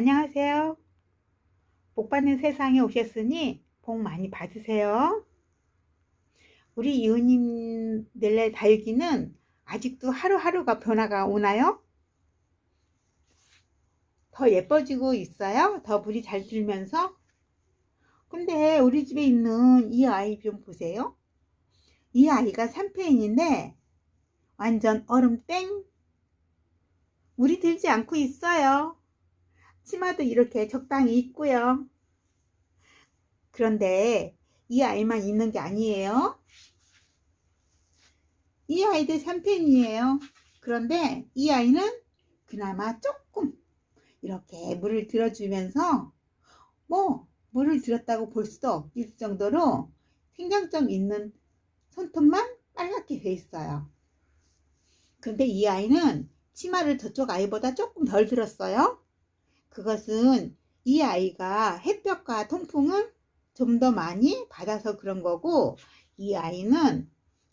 안녕하세요. 복 받는 세상에 오셨으니 복 많이 받으세요. 우리 이웃님들의 다육이는 아직도 하루하루가 변화가 오나요? 더 예뻐지고 있어요? 더 물이 잘 들면서? 근데 우리 집에 있는 이 아이 좀 보세요. 이 아이가 3페인인데 완전 얼음 땡! 물이 들지 않고 있어요. 치마도 이렇게 적당히 입고요. 그런데 이 아이만 있는 게 아니에요. 이 아이도 3펜이에요. 그런데 이 아이는 그나마 조금 이렇게 물을 들어주면서 물을 들었다고 볼 수도 없을 정도로 생장점 있는 손톱만 빨갛게 돼 있어요. 그런데 이 아이는 치마를 저쪽 아이보다 조금 덜 들었어요. 그것은 이 아이가 햇볕과 통풍을 좀 더 많이 받아서 그런 거고, 이 아이는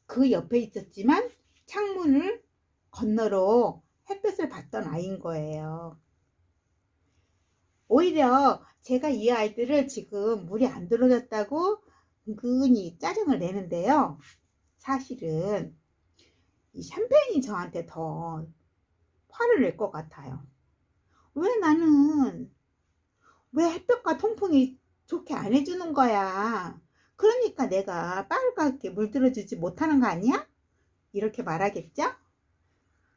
그 옆에 있었지만 창문을 건너러 햇볕을 받던 아이인 거예요. 오히려 제가 이 아이들을 지금 물이 안 들어졌다고 은근히 짜증을 내는데요. 사실은 이 샴페인이 저한테 더 화를 낼 것 같아요. 왜 햇볕과 통풍이 좋게 안 해주는 거야? 그러니까 내가 빨갛게 물들어주지 못하는 거 아니야? 이렇게 말하겠죠?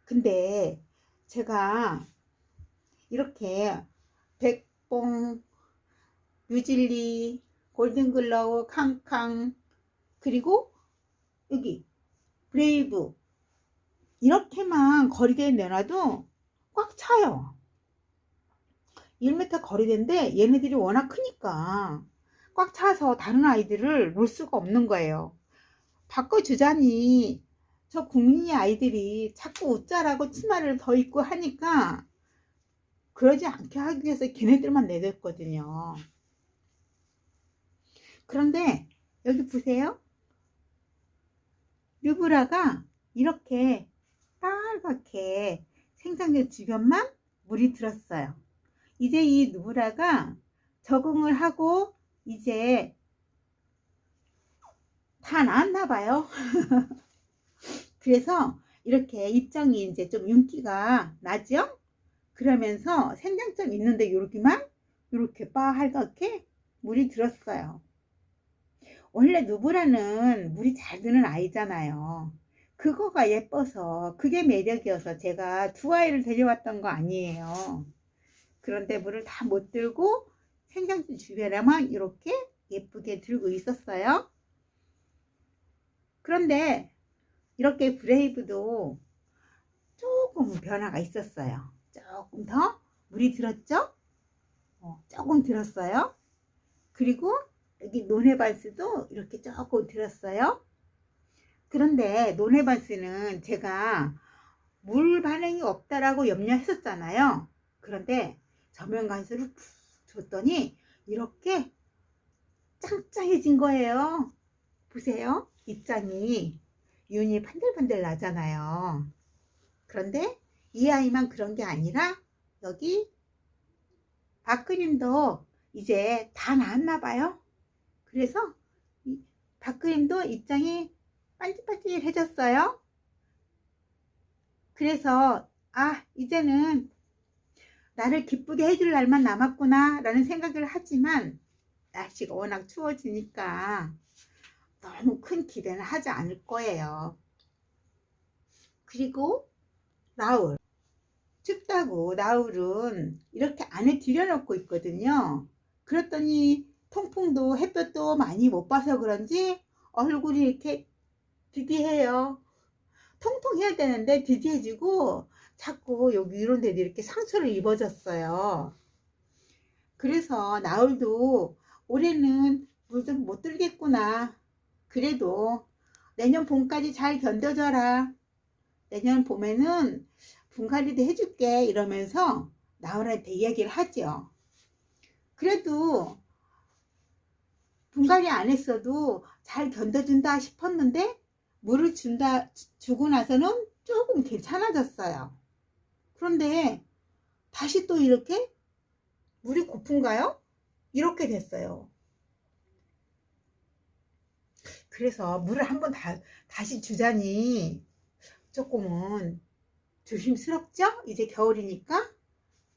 근데 제가 이렇게 백봉, 뉴질리, 골든글로우, 캉캉, 그리고 여기 브레이브 이렇게만 거리대에 내놔도 꽉 차요. 1m 거리대인데 얘네들이 워낙 크니까 꽉 차서 다른 아이들을 놓을 수가 없는 거예요. 바꿔주자니 저 국민이 아이들이 자꾸 웃자라고 치마를 더 입고 하니까 그러지 않게 하기 위해서 걔네들만 내뒀거든요. 그런데 여기 보세요. 류브라가 이렇게 빨갛게 생장된 주변만 물이 들었어요. 이제 이 누브라가 적응을 하고 이제 다 나았나 봐요. 그래서 이렇게 입장이 이제 좀 윤기가 나죠? 그러면서 생장점 있는데 여기만 이렇게 빨갛게 물이 들었어요. 원래 누브라는 물이 잘 드는 아이잖아요. 그거가 예뻐서 그게 매력이어서 제가 두 아이를 데려왔던 거 아니에요. 그런데 물을 다 못 들고 생장점 주변에만 이렇게 예쁘게 들고 있었어요. 그런데 이렇게 브레이브도 조금 변화가 있었어요. 조금 더 물이 들었죠? 조금 들었어요. 그리고 여기 노네발스도 이렇게 조금 들었어요. 그런데 노네발스는 제가 물 반응이 없다라고 염려했었잖아요. 그런데 저면간수를 푹 줬더니 이렇게 짱짱해진 거예요. 보세요. 입장이 윤이 반들반들 나잖아요. 그런데 이 아이만 그런 게 아니라 여기 박그림도 이제 다 나았나 봐요. 그래서 박그림도 입장이 반질반질해졌어요. 그래서 이제는 나를 기쁘게 해줄 날만 남았구나 라는 생각을 하지만 날씨가 워낙 추워지니까 너무 큰 기대는 하지 않을 거예요. 그리고 나울, 춥다고 나울은 이렇게 안에 들여놓고 있거든요. 그랬더니 통풍도 햇볕도 많이 못 봐서 그런지 얼굴이 이렇게 드디해요. 통통해야 되는데 드디해지고 자꾸 여기 이런 데도 이렇게 상처를 입어졌어요. 그래서 나울도 올해는 물 좀 못 들겠구나. 그래도 내년 봄까지 잘 견뎌줘라. 내년 봄에는 분갈이도 해줄게 이러면서 나울한테 이야기를 하죠. 그래도 분갈이 안 했어도 잘 견뎌준다 싶었는데 물을 주고 나서는 조금 괜찮아졌어요. 그런데 다시 또 이렇게 물이 고픈가요? 이렇게 됐어요. 그래서 물을 한번 다시 주자니 조금은 조심스럽죠? 이제 겨울이니까.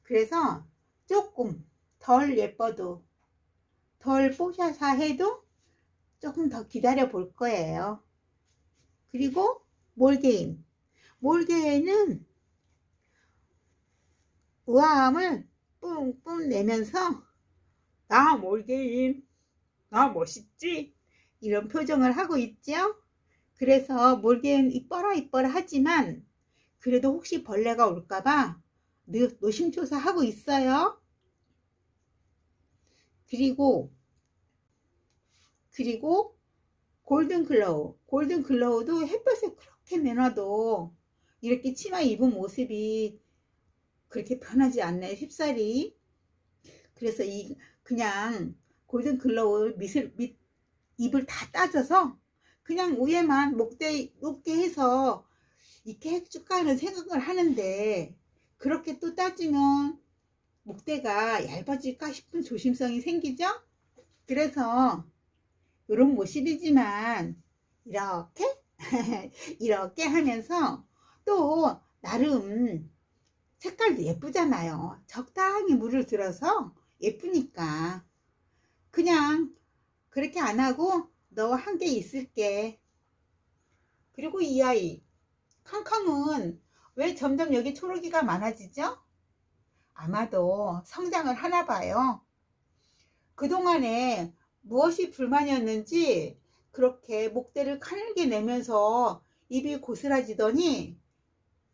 그래서 조금 덜 예뻐도 덜 뽀샤샤 해도 조금 더 기다려 볼 거예요. 그리고 몰개인. 몰개인은 우아함을 뿜뿜 내면서 나 몰개인, 나 멋있지? 이런 표정을 하고 있죠? 그래서 몰개인 이뻐라 이뻐라 하지만 그래도 혹시 벌레가 올까봐 노심초사하고 있어요. 그리고 골든글로우. 골든글로우도 햇볕에 그렇게 내놔도 이렇게 치마 입은 모습이 그렇게 변하지 않나요? 쉽사리. 그래서 그냥 골든글로우 잎을 다 따져서 그냥 위에만 목대 높게 해서 이렇게 해줄까 하는 생각을 하는데, 그렇게 또 따지면 목대가 얇아질까 싶은 조심성이 생기죠. 그래서 이런 모습이지만 이렇게 이렇게 하면서 또 나름 색깔도 예쁘잖아요. 적당히 물을 들어서 예쁘니까 그냥 그렇게 안 하고 너와 함께 있을게. 그리고 이 아이 康康은 왜 점점 여기 초록이가 많아지죠? 아마도 성장을 하나 봐요. 그동안에 무엇이 불만이었는지 그렇게 목대를 가늘게 내면서 입이 고스라지더니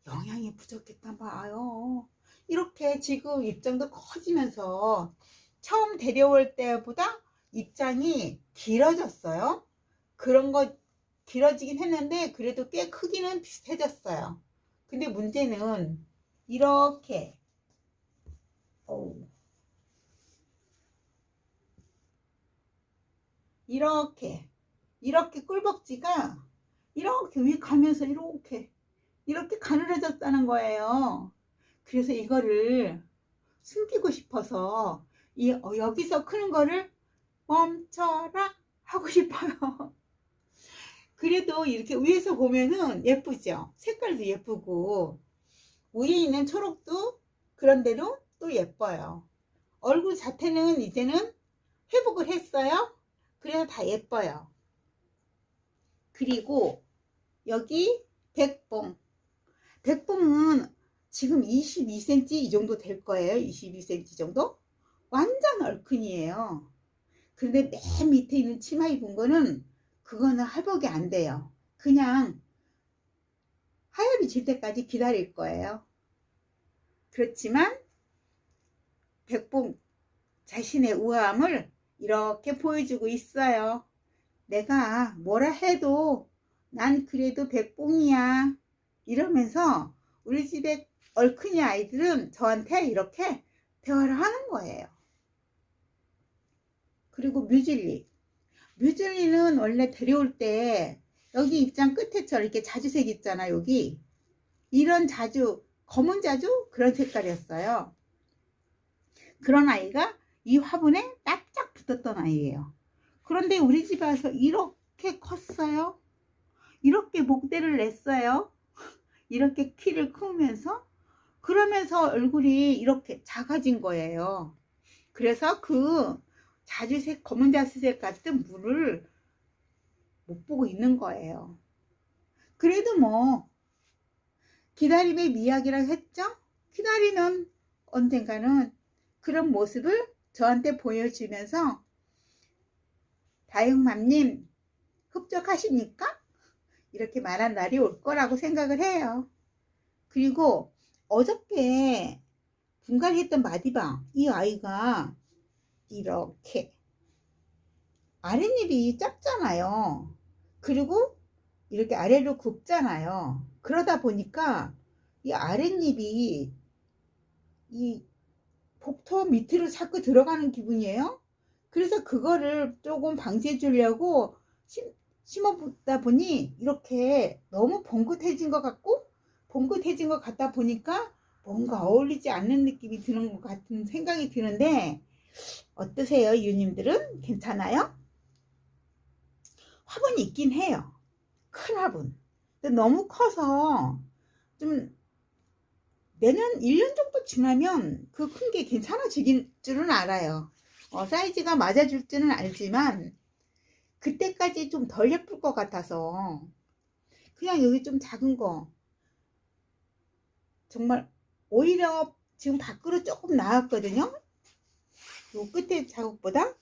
영양이 부족했단 봐요. 이렇게 지금 입장도 커지면서 처음 데려올 때보다 입장이 길어졌어요. 그런 거 길어지긴 했는데 그래도 꽤 크기는 비슷해졌어요. 근데 문제는 이렇게 이렇게 꿀벅지가 이렇게 위 가면서 이렇게 가늘어졌다는 거예요. 그래서 이거를 숨기고 싶어서 여기서 크는 거를 멈춰라 하고 싶어요. 그래도 이렇게 위에서 보면은 예쁘죠. 색깔도 예쁘고 위에 있는 초록도 그런대로 또 예뻐요. 얼굴 자태는 이제는 회복을 했어요. 그래서 다 예뻐요. 그리고 여기 백봉은 지금 22cm 이 정도 될 거예요. 22cm 정도. 완전 얼큰이에요. 그런데 맨 밑에 있는 치마 입은 거는 그거는 회복이 안 돼요. 그냥 하엽이 질 때까지 기다릴 거예요. 그렇지만 백봉 자신의 우아함을 이렇게 보여주고 있어요. 내가 뭐라 해도 난 그래도 백봉이야 이러면서 우리 집에 얼큰이 아이들은 저한테 이렇게 대화를 하는 거예요. 그리고 뮤즐리는 원래 데려올 때 여기 입장 끝에 이렇게 자주색 있잖아. 여기 이런 검은 자주 그런 색깔이었어요. 그런 아이가 이 화분에 납작 붙었던 아이예요. 그런데 우리 집에 와서 이렇게 컸어요. 이렇게 목대를 냈어요. 이렇게 키를 크면서 그러면서 얼굴이 이렇게 작아진 거예요. 그래서 그 자주색 검은 자주색 같은 물을 못 보고 있는 거예요. 그래도 뭐 기다림의 미학이라고 했죠. 기다리는 언젠가는 그런 모습을 저한테 보여주면서 다육맘님 흡족하십니까? 이렇게 말한 날이 올 거라고 생각을 해요. 그리고 어저께 분갈이했던 마디방 이 아이가 이렇게 아랫입이 작잖아요. 그리고 이렇게 아래로 굽잖아요. 그러다 보니까 이 아랫입이 이 복터 밑으로 자꾸 들어가는 기분이에요. 그래서 그거를 조금 방지해 주려고 심어보다 보니 이렇게 너무 봉긋해진 것 같다 보니까 뭔가 어울리지 않는 느낌이 드는 것 같은 생각이 드는데 어떠세요, 유님들은? 괜찮아요? 화분이 있긴 해요. 큰 화분. 근데 너무 커서 좀 내년 1년 정도 지나면 그 큰 게 괜찮아질 줄은 알아요. 사이즈가 맞아줄 줄은 알지만 그때까지 좀 덜 예쁠 것 같아서 그냥 여기 좀 작은 거 정말 오히려 지금 밖으로 조금 나왔거든요. 요 끝에 작업보다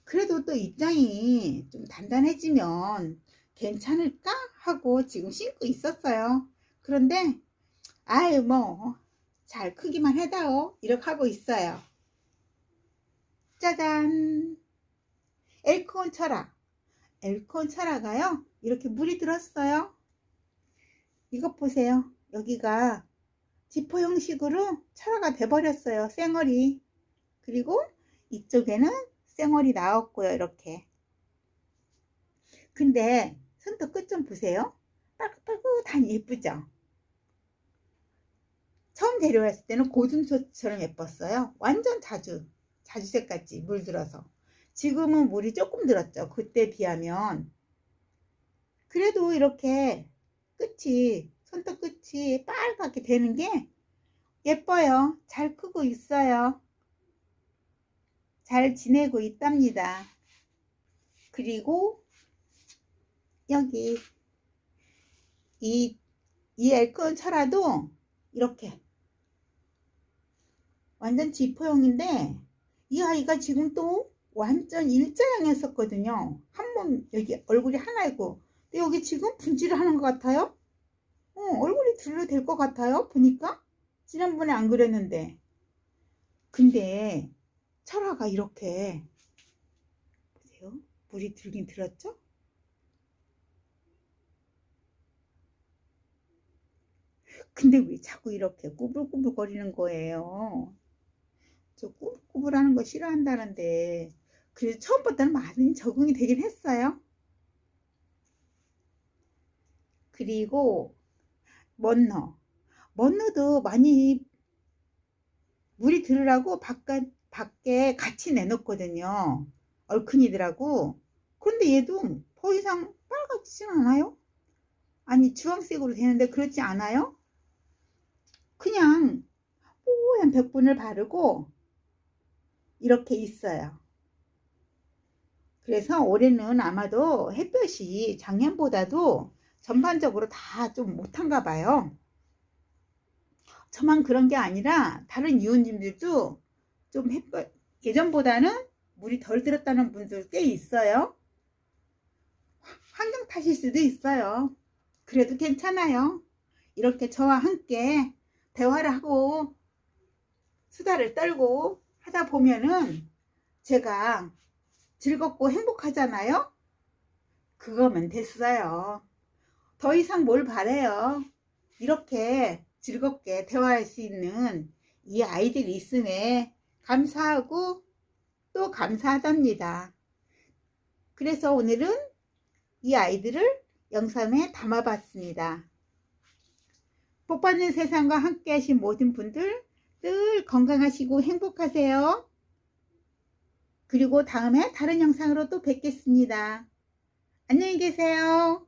그래도 또 입장이 좀 단단해지면 괜찮을까 하고 지금 신고 있었어요. 그런데 아유 뭐 잘 크기만 해다오 이렇게 하고 있어요. 짜잔, 엘코온 철화. 엘코온 철화가요 이렇게 물이 들었어요. 이것 보세요. 여기가 지퍼 형식으로 철화가 돼 버렸어요. 쌩얼이. 그리고 이쪽에는 쌩얼이 나왔고요. 이렇게. 근데 손톱 끝 좀 보세요. 빨긋빨긋하니 예쁘죠? 처음 데려왔을 때는 고슴도치처럼 예뻤어요. 완전 자주색 같지, 물 들어서. 지금은 물이 조금 들었죠. 그때 비하면. 그래도 이렇게 손톱 끝이 빨갛게 되는 게 예뻐요. 잘 크고 있어요. 잘 지내고 있답니다. 그리고 여기 이 엘콘 철화도 이렇게 완전 지포용인데 이 아이가 지금 또 완전 일자형이었었거든요. 한 번 여기 얼굴이 하나이고 근데 여기 지금 분칠을 하는 것 같아요. 얼굴이 둘로 될 것 같아요. 보니까 지난번에 안 그랬는데 근데 철화가 이렇게 보세요. 물이 들긴 들었죠? 근데 왜 자꾸 이렇게 꾸불꾸불 거리는 거예요? 저 꾸불꾸불 하는 거 싫어한다는데 그래서 처음부터는 많이 적응이 되긴 했어요. 그리고 먼너도 많이 물이 들으라고 밖에 같이 내놓거든요. 얼큰이들하고. 그런데 얘도 더 이상 빨갛진 않아요. 아니 주황색으로 되는데 그렇지 않아요. 그냥 뽀얀 벽분을 바르고 이렇게 있어요. 그래서 올해는 아마도 햇볕이 작년보다도 전반적으로 다 좀 못한가 봐요. 저만 그런 게 아니라 다른 이웃님들도 좀 햇볕 예전보다는 물이 덜 들었다는 분들 꽤 있어요. 환경 탓일 수도 있어요. 그래도 괜찮아요. 이렇게 저와 함께 대화를 하고 수다를 떨고 하다 보면은 제가 즐겁고 행복하잖아요. 그거면 됐어요. 더 이상 뭘 바래요. 이렇게 즐겁게 대화할 수 있는 이 아이들이 있음에 감사하고 또 감사하답니다. 그래서 오늘은 이 아이들을 영상에 담아봤습니다. 복받는 세상과 함께 하신 모든 분들 늘 건강하시고 행복하세요. 그리고 다음에 다른 영상으로 또 뵙겠습니다. 안녕히 계세요.